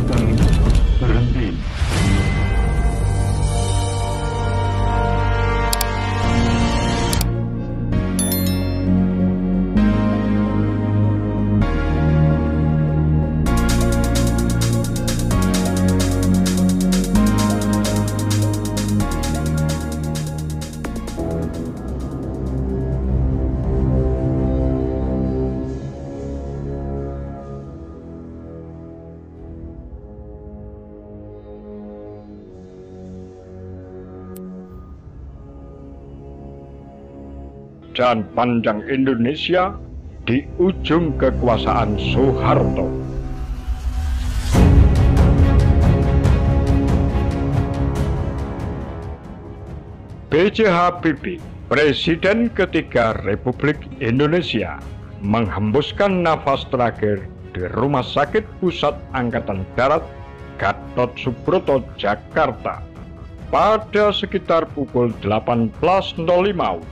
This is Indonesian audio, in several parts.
komputer berhenti. Jalan panjang Indonesia di ujung kekuasaan Soeharto. B.J. Habibie, Presiden ketiga Republik Indonesia, menghembuskan nafas terakhir di Rumah Sakit Pusat Angkatan Darat Gatot Subroto, Jakarta, pada sekitar pukul 18.05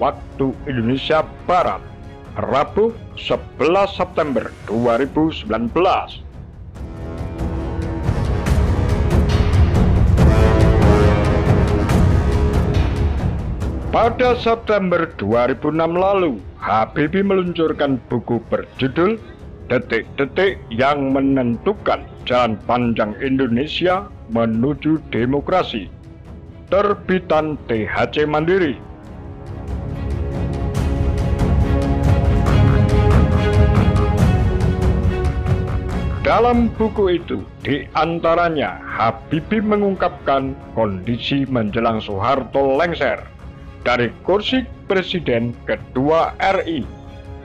waktu Indonesia Barat, Rabu 11 September 2019. Pada September 2006 lalu, Habibie meluncurkan buku berjudul Detik-Detik yang Menentukan Jalan Panjang Indonesia Menuju Demokrasi, terbitan THC Mandiri. Dalam buku itu, diantaranya Habibie mengungkapkan kondisi menjelang Soeharto lengser dari kursi Presiden kedua RI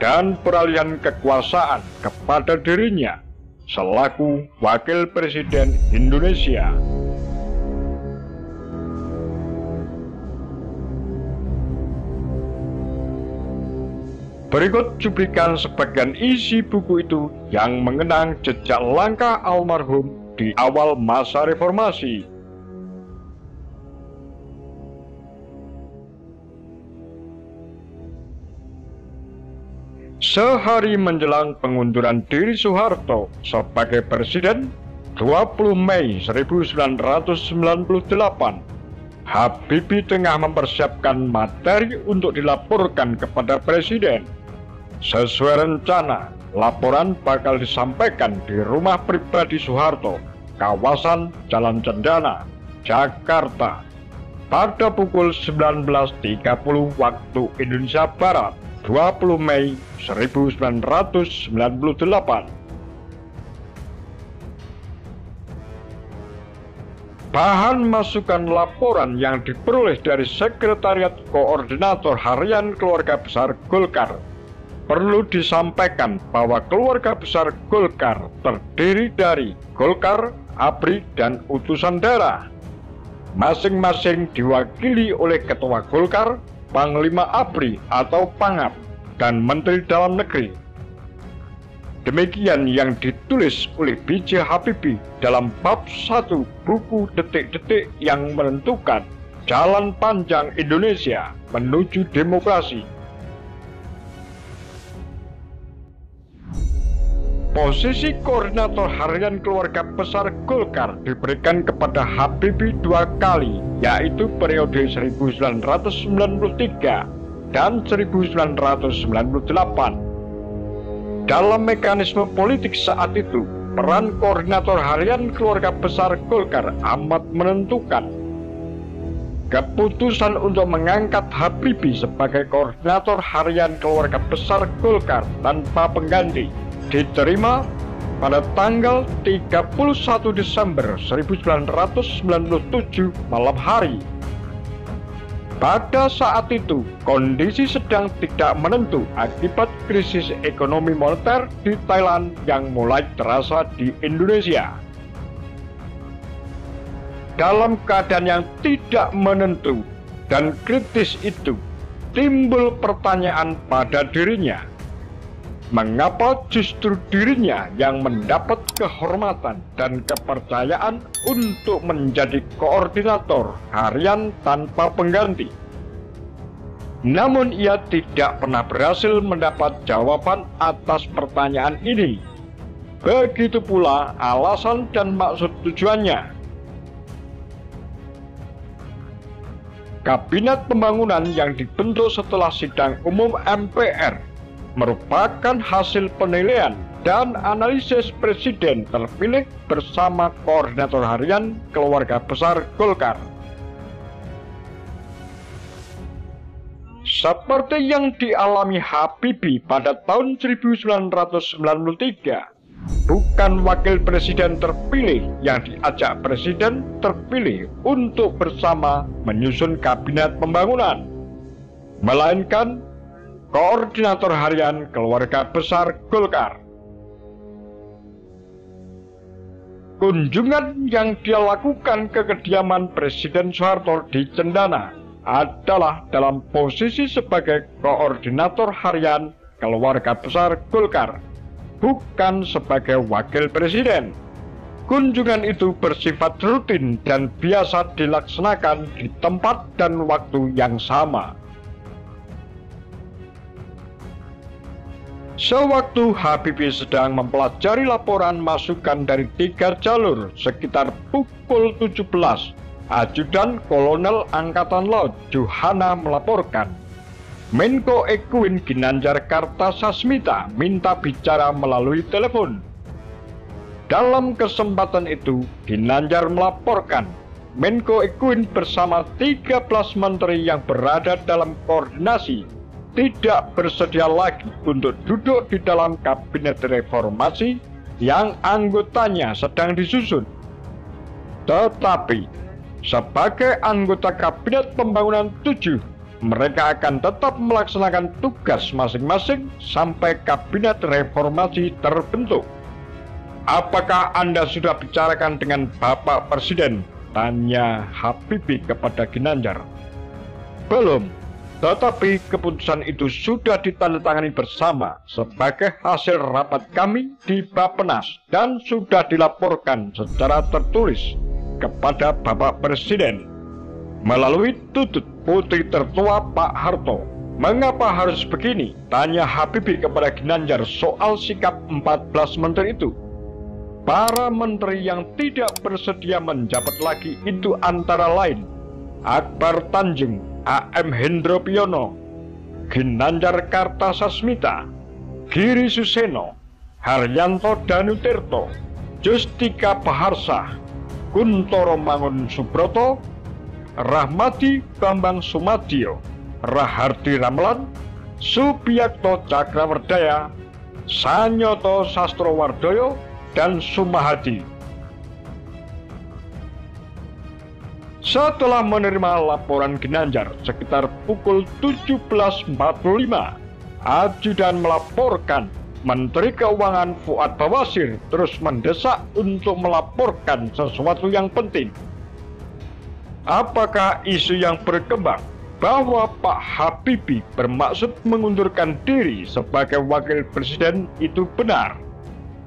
dan peralihan kekuasaan kepada dirinya selaku Wakil Presiden Indonesia. Berikut cuplikan sebagian isi buku itu yang mengenang jejak langkah almarhum di awal masa reformasi. Sehari menjelang pengunduran diri Soeharto sebagai Presiden, 20 Mei 1998, Habibie tengah mempersiapkan materi untuk dilaporkan kepada Presiden. Sesuai rencana, laporan bakal disampaikan di rumah pribadi Soeharto, kawasan Jalan Cendana, Jakarta, pada pukul 19.30 waktu Indonesia Barat, 20 Mei 1998. Bahan masukan laporan yang diperoleh dari Sekretariat Koordinator Harian Keluarga Besar Golkar. Perlu disampaikan bahwa keluarga besar Golkar terdiri dari Golkar, ABRI, dan utusan daerah. Masing-masing diwakili oleh Ketua Golkar, Panglima ABRI atau Pangap, dan Menteri Dalam Negeri. Demikian yang ditulis oleh B.J. Habibie dalam bab 1 buku Detik-Detik yang Menentukan Jalan Panjang Indonesia Menuju Demokrasi. Posisi Koordinator Harian Keluarga Besar Golkar diberikan kepada Habibie 2 kali, yaitu periode 1993 dan 1998. Dalam mekanisme politik saat itu, peran Koordinator Harian Keluarga Besar Golkar amat menentukan. Keputusan untuk mengangkat Habibie sebagai Koordinator Harian Keluarga Besar Golkar tanpa pengganti diterima pada tanggal 31 Desember 1997 malam hari. Pada saat itu, kondisi sedang tidak menentu akibat krisis ekonomi moneter di Thailand yang mulai terasa di Indonesia. Dalam keadaan yang tidak menentu dan kritis itu, timbul pertanyaan pada dirinya, mengapa justru dirinya yang mendapat kehormatan dan kepercayaan untuk menjadi koordinator harian tanpa pengganti? Namun ia tidak pernah berhasil mendapat jawaban atas pertanyaan ini. Begitu pula alasan dan maksud tujuannya. Kabinet Pembangunan yang dibentuk setelah sidang umum MPR merupakan hasil penilaian dan analisis Presiden terpilih bersama Koordinator Harian Keluarga Besar Golkar. Seperti yang dialami Habibie pada tahun 1993, bukan wakil presiden terpilih yang diajak presiden terpilih untuk bersama menyusun kabinet pembangunan, melainkan Koordinator Harian Keluarga Besar Golkar. Kunjungan yang dia lakukan ke kediaman Presiden Soeharto di Cendana adalah dalam posisi sebagai Koordinator Harian Keluarga Besar Golkar, bukan sebagai wakil presiden. Kunjungan itu bersifat rutin dan biasa dilaksanakan di tempat dan waktu yang sama. Sewaktu Habibie sedang mempelajari laporan masukan dari 3 jalur sekitar pukul 17, Ajudan Kolonel Angkatan Laut Juhana melaporkan, Menko Ekuin Ginanjar Kartasasmita minta bicara melalui telepon. Dalam kesempatan itu, Ginanjar melaporkan Menko Ekuin bersama 13 menteri yang berada dalam koordinasi tidak bersedia lagi untuk duduk di dalam kabinet reformasi yang anggotanya sedang disusun. Tetapi, sebagai anggota Kabinet Pembangunan 7, mereka akan tetap melaksanakan tugas masing-masing sampai kabinet reformasi terbentuk. Apakah Anda sudah bicarakan dengan Bapak Presiden? Tanya Habibie kepada Ginanjar. Belum, tetapi keputusan itu sudah ditandatangani bersama sebagai hasil rapat kami di Bappenas dan sudah dilaporkan secara tertulis kepada Bapak Presiden melalui tutut putri tertua Pak Harto. Mengapa harus begini? Tanya Habibie kepada Ginanjar soal sikap 14 menteri itu. Para menteri yang tidak bersedia menjabat lagi itu antara lain Akbar Tanjung, A.M. Hendro Priyono, Ginanjar Kartasasmita, Giri Suseno, Haryanto Danutirto, Justika Baharsah, Kuntoro Mangun Subroto, Rahmadi Bambang Sumadyo, Rahardi Ramlan, Subiyakto Cakrawardaya, Sanyoto Sastrowardoyo, dan Sumahadi. Setelah menerima laporan Ginanjar sekitar pukul 17.45, Ajudan melaporkan Menteri Keuangan Fuad Bawasir terus mendesak untuk melaporkan sesuatu yang penting. Apakah isu yang berkembang bahwa Pak Habibie bermaksud mengundurkan diri sebagai wakil presiden itu benar?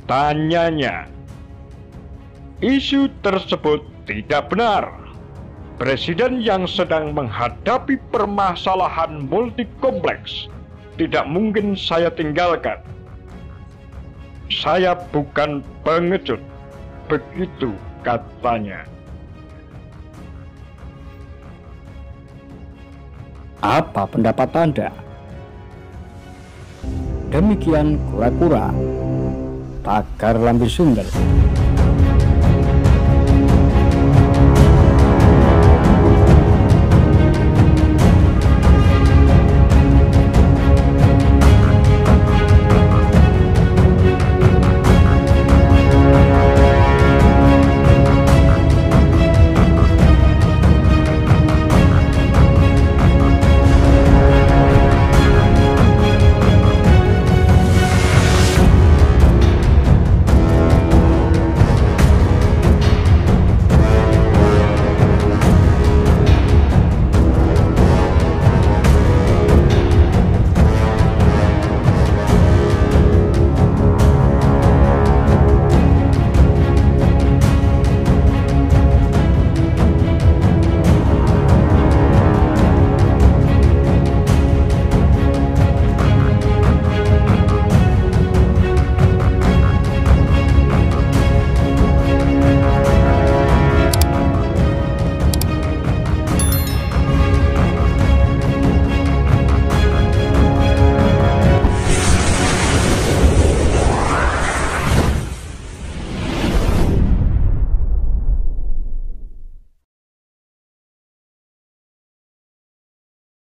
Tanyanya. Isu tersebut tidak benar. Presiden yang sedang menghadapi permasalahan multikompleks tidak mungkin saya tinggalkan. Saya bukan pengecut, begitu katanya. Apa pendapat Anda? Demikian kura-kura Pagar Lambe Sumber.